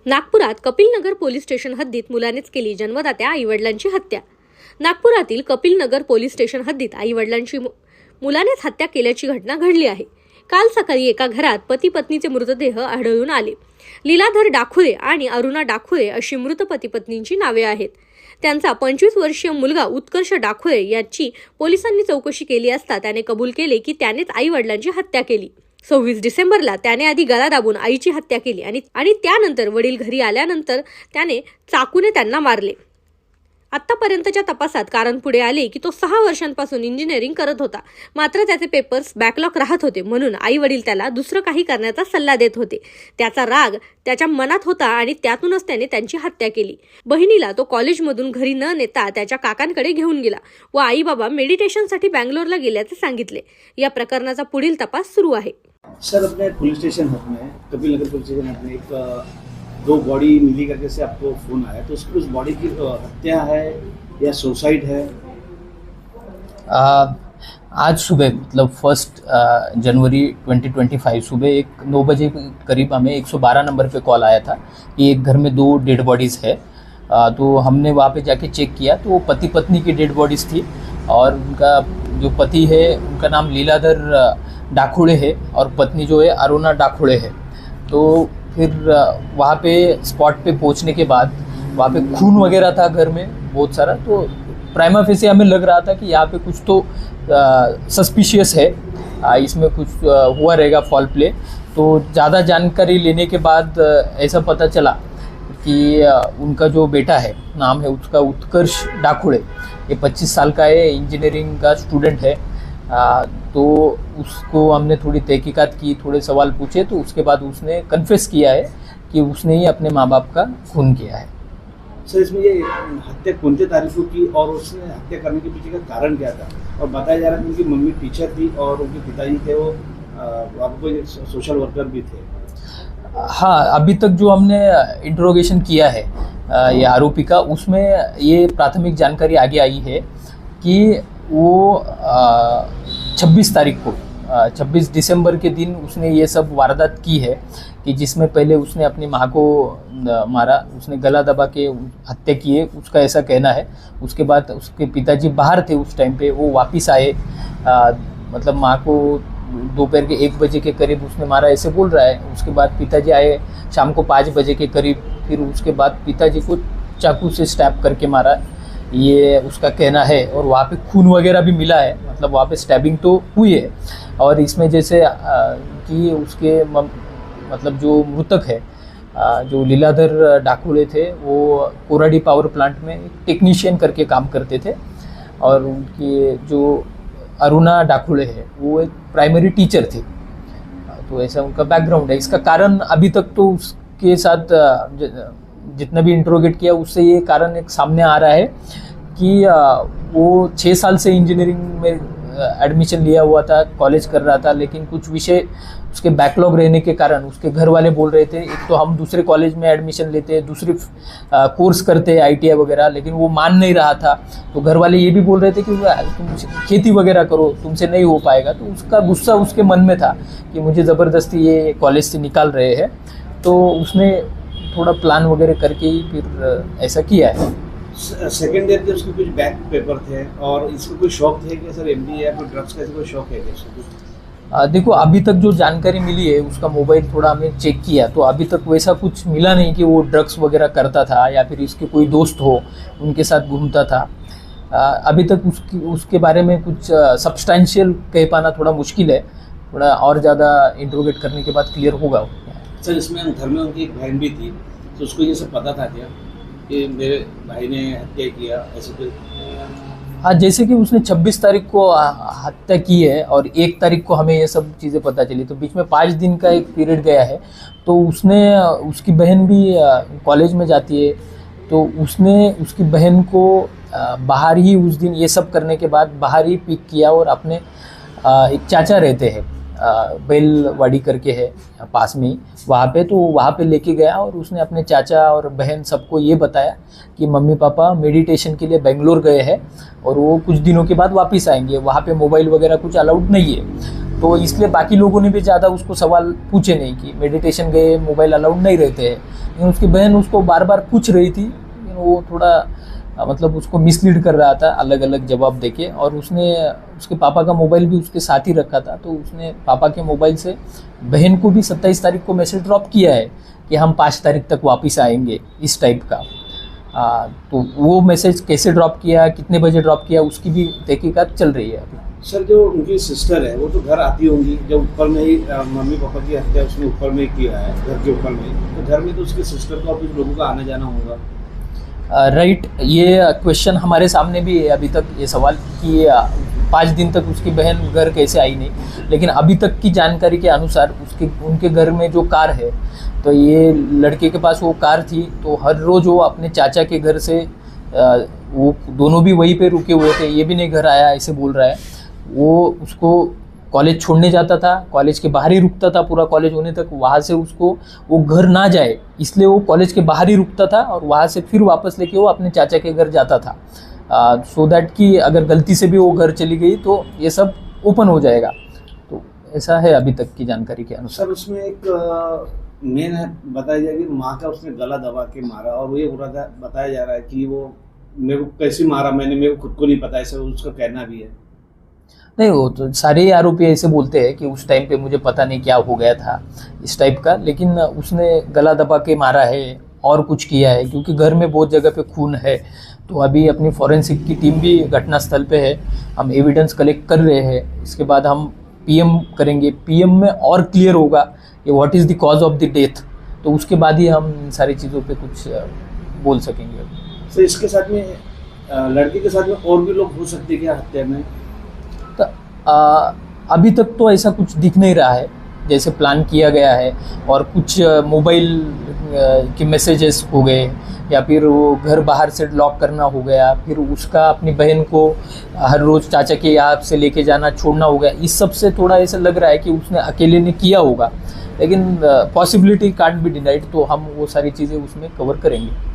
नागपुरात Kapilnagar police station हद्दीत मुलानेच केली जन्मदात्या आईवडिलांची हत्या। नागपुरातील कपिलनगर पोलीस स्टेशन हद्दीत आईवडिलांची मुलानेच हत्या केल्याची घटना घडली आहे। काल सकाळी एका घरात पती पत्नीचे मृतदेह आढळून आले। लीलाधर डाखुळे आणि अरुणा डाखुळे अशी मृत पती पत्नींची नावे आहेत। त्यांचा 25 वर्षीय मुलगा उत्कर्ष डाखुळे याची पोलिसांनी चौकशी केली असता त्याने कबूल केले की त्यानेच आईवडिलांची हत्या केली। 26 डिसेंबरला त्याने आधी गळा दाबून आईची हत्या केली आणि त्यानंतर वडील घरी आल्यानंतर त्याने चाकूने त्यांना मारले। आतापर्यंतच्या तपासात कारण पुढे आले की तो 6 वर्षांपासून इंजिनिअरिंग करत होता, मात्र त्याचे पेपर्स बॅकलॉग राहत होते, म्हणून आई वडील त्याला दुसरं काही करण्याचा सल्ला देत होते। त्याचा राग त्याच्या मनात होता आणि त्यातूनच त्याने त्यांची हत्या केली। बहिणीला तो कॉलेजमधून घरी न नेता त्याच्या काकांकडे घेऊन गेला व आई बाबा मेडिटेशनसाठी बँगलोरला गेल्याचे सांगितले। या प्रकरणाचा पुढील तपास सुरू आहे। सर, अपने पुलिस स्टेशन में कपिलनगर पुलिस स्टेशन में एक 2 बॉडी मिली करके से आपको फोन आया, तो उस बॉडी की हत्या है या सुसाइड है? आज सुबह मतलब 1 जनवरी 2025 सुबह एक 9 बजे के करीब हमें 112 नंबर पे कॉल आया था कि एक घर में 2 डेड बॉडीज़ है। तो हमने वहाँ पे जाके चेक किया तो वो पति पत्नी की डेड बॉडीज़ थी और उनका जो पति है उनका नाम लीलाधर डाखुड़े है और पत्नी जो है अरुणा डाखुड़े है। तो फिर वहाँ पे स्पॉट पे पहुँचने के बाद वहाँ पे खून वगैरह था घर में बहुत सारा, तो प्राइमा फेसी हमें लग रहा था कि यहाँ पे कुछ तो सस्पिशियस है, इसमें कुछ हुआ रहेगा फॉल प्ले। तो ज़्यादा जानकारी लेने के बाद ऐसा पता चला कि उनका जो बेटा है, नाम है उसका उत्कर्ष डाखुड़े, ये 25 साल का है, इंजीनियरिंग का स्टूडेंट है। तो उसको हमने थोड़ी तहकीकात की, थोड़े सवाल पूछे, तो उसके बाद उसने कन्फेस किया है कि उसने ही अपने माँ बाप का खून किया है। सर, इसमें ये हत्या कौन सी तारीख को की और उसने हत्या करने के पीछे का कारण क्या था? और बताया जा रहा है कि उनकी मम्मी टीचर थी और उनके पिताजी थे वो कोई सोशल वर्कर भी थे। हाँ, अभी तक जो हमने इंट्रोगेशन किया है ये आरोपी का, उसमें ये प्राथमिक जानकारी आगे आई है कि वो 26 तारीख को 26 दिसंबर के दिन उसने ये सब वारदात की है कि जिसमें पहले उसने अपनी माँ को मारा, उसने गला दबा के हत्या की है, उसका ऐसा कहना है। उसके बाद उसके पिताजी बाहर थे उस टाइम पे, वो वापस आए, मतलब माँ को दोपहर के 1 बजे के करीब उसने मारा ऐसे बोल रहा है। उसके बाद पिताजी आए शाम को 5 बजे के करीब, फिर उसके बाद पिताजी को चाकू से स्टैब करके मारा, ये उसका कहना है। और वहाँ पे खून वगैरह भी मिला है, मतलब वहाँ पे स्टैबिंग तो हुई है। और इसमें जैसे कि उसके मतलब जो मृतक है, जो लीलाधर डाकुड़े थे, वो कोराडी पावर प्लांट में टेक्नीशियन करके काम करते थे और उनकी जो अरुणा डाकुड़े है वो एक प्राइमरी टीचर थी। तो ऐसा उनका बैकग्राउंड है। इसका कारण अभी तक तो उसके साथ जितना भी इंट्रोगेट किया उससे ये कारण एक सामने आ रहा है कि वो 6 साल से इंजीनियरिंग में एडमिशन लिया हुआ था, कॉलेज कर रहा था, लेकिन कुछ विषय उसके बैकलॉग रहने के कारण उसके घर वाले बोल रहे थे एक तो हम दूसरे कॉलेज में एडमिशन लेते हैं, दूसरे कोर्स करते हैं ITI वगैरह, लेकिन वो मान नहीं रहा था। तो घर वाले ये भी बोल रहे थे कि तुम खेती वगैरह करो, तुमसे नहीं हो पाएगा। तो उसका गुस्सा उसके मन में था कि मुझे ज़बरदस्ती ये कॉलेज से निकाल रहे हैं। तो उसने थोड़ा प्लान वगैरह करके ही फिर ऐसा किया है। सेकेंड ईयर के उसके कुछ बैक पेपर थे और इसको कोई शौक थे कि सर MD या कोई ड्रग्स का कोई शौक है क्या? देखो, अभी तक जो जानकारी मिली है उसका मोबाइल थोड़ा हमने चेक किया तो अभी तक वैसा कुछ मिला नहीं कि वो ड्रग्स वगैरह करता था या फिर इसके कोई दोस्त हो उनके साथ घूमता था। अभी तक उसके बारे में कुछ सब्सटेंशियल कह पाना थोड़ा मुश्किल है, थोड़ा और ज़्यादा इंट्रोगेट करने के बाद क्लियर होगा। सर, इसमें घर में उनकी एक बहन भी थी, तो उसको ये सब पता था क्या कि मेरे भाई ने हत्या किया ऐसे कोई? हाँ, जैसे कि उसने 26 तारीख को हत्या की है और 1 तारीख को हमें ये सब चीज़ें पता चली, तो बीच में 5 दिन का एक पीरियड गया है। तो उसकी बहन भी कॉलेज में जाती है, तो उसने उसकी बहन को बाहर ही उस दिन ये सब करने के बाद बाहर ही पिक किया और अपने एक चाचा रहते हैं बेलवाड़ी करके है पास में ही, वहाँ पे, तो वहाँ पे लेके गया और उसने अपने चाचा और बहन सबको ये बताया कि मम्मी पापा मेडिटेशन के लिए बेंगलोर गए हैं और वो कुछ दिनों के बाद वापस आएंगे, वहाँ पे मोबाइल वगैरह कुछ अलाउड नहीं है। तो इसलिए बाकी लोगों ने भी ज़्यादा उसको सवाल पूछे नहीं कि मेडिटेशन गए, मोबाइल अलाउड नहीं रहते हैं। लेकिन उसकी बहन उसको बार बार पूछ रही थी, लेकिन वो थोड़ा मतलब उसको मिसलीड कर रहा था अलग अलग जवाब देके। और उसने उसके पापा का मोबाइल भी उसके साथ ही रखा था, तो उसने पापा के मोबाइल से बहन को भी 27 तारीख को मैसेज ड्रॉप किया है कि हम 5 तारीख तक वापस आएंगे, इस टाइप का। तो वो मैसेज कैसे ड्रॉप किया, कितने बजे ड्रॉप किया, उसकी भी तहकीकात चल रही है अभी। सर, जो उनकी सिस्टर है वो तो घर आती होंगी, जब ऊपर में ही मम्मी पापा की हत्या उसने ऊपर में ही किया है, घर के ऊपर में, तो घर में तो उसके सिस्टर को और कुछ लोगों का आना जाना होगा। राइट, ये क्वेश्चन हमारे सामने भी है अभी तक, ये सवाल कि 5 दिन तक उसकी बहन घर कैसे आई नहीं। लेकिन अभी तक की जानकारी के अनुसार उनके घर में जो कार है, तो ये लड़के के पास वो कार थी, तो हर रोज़ वो अपने चाचा के घर से वो दोनों भी वहीं पे रुके हुए थे, ये भी नहीं घर आया ऐसे बोल रहा है। वो उसको कॉलेज छोड़ने जाता था, कॉलेज के बाहर ही रुकता था पूरा कॉलेज होने तक, वहाँ से उसको वो घर ना जाए इसलिए वो कॉलेज के बाहर ही रुकता था और वहाँ से फिर वापस लेके वो अपने चाचा के घर जाता था, सो दैट कि अगर गलती से भी वो घर चली गई तो ये सब ओपन हो जाएगा। तो ऐसा है अभी तक की जानकारी के अनुसार। सर, उसमें एक मेन है बताया जाए कि माँ का उसने गला दबा के मारा, और वो ये बताया जा रहा है कि वो मेरे को कैसे मारा, मेरे को खुद को नहीं पता, ऐसा उसका कहना भी है। नहीं, वो तो सारे आरोपी ऐसे बोलते हैं कि उस टाइम पे मुझे पता नहीं क्या हो गया था, इस टाइप का। लेकिन उसने गला दबा के मारा है और कुछ किया है, क्योंकि घर में बहुत जगह पे खून है। तो अभी अपनी फॉरेंसिक की टीम भी घटनास्थल पे है, हम एविडेंस कलेक्ट कर रहे हैं। इसके बाद हम पीएम करेंगे, पीएम में और क्लियर होगा कि what is the cause of the death, तो उसके बाद ही हम इन सारी चीज़ों पे कुछ बोल सकेंगे। तो इसके साथ में लड़के के साथ में और भी लोग हो सकते हैं क्या हत्या में? तो अभी तक तो ऐसा कुछ दिख नहीं रहा है जैसे प्लान किया गया है, और कुछ मोबाइल के मैसेजेस हो गए, या फिर वो घर बाहर से लॉक करना हो गया, फिर उसका अपनी बहन को हर रोज़ चाचा के यहाँ से लेके जाना छोड़ना हो गया। इस सब से थोड़ा ऐसा लग रहा है कि उसने अकेले ने किया होगा, लेकिन पॉसिबिलिटी कांट बी डिनाइड, तो हम वो सारी चीज़ें उसमें कवर करेंगे।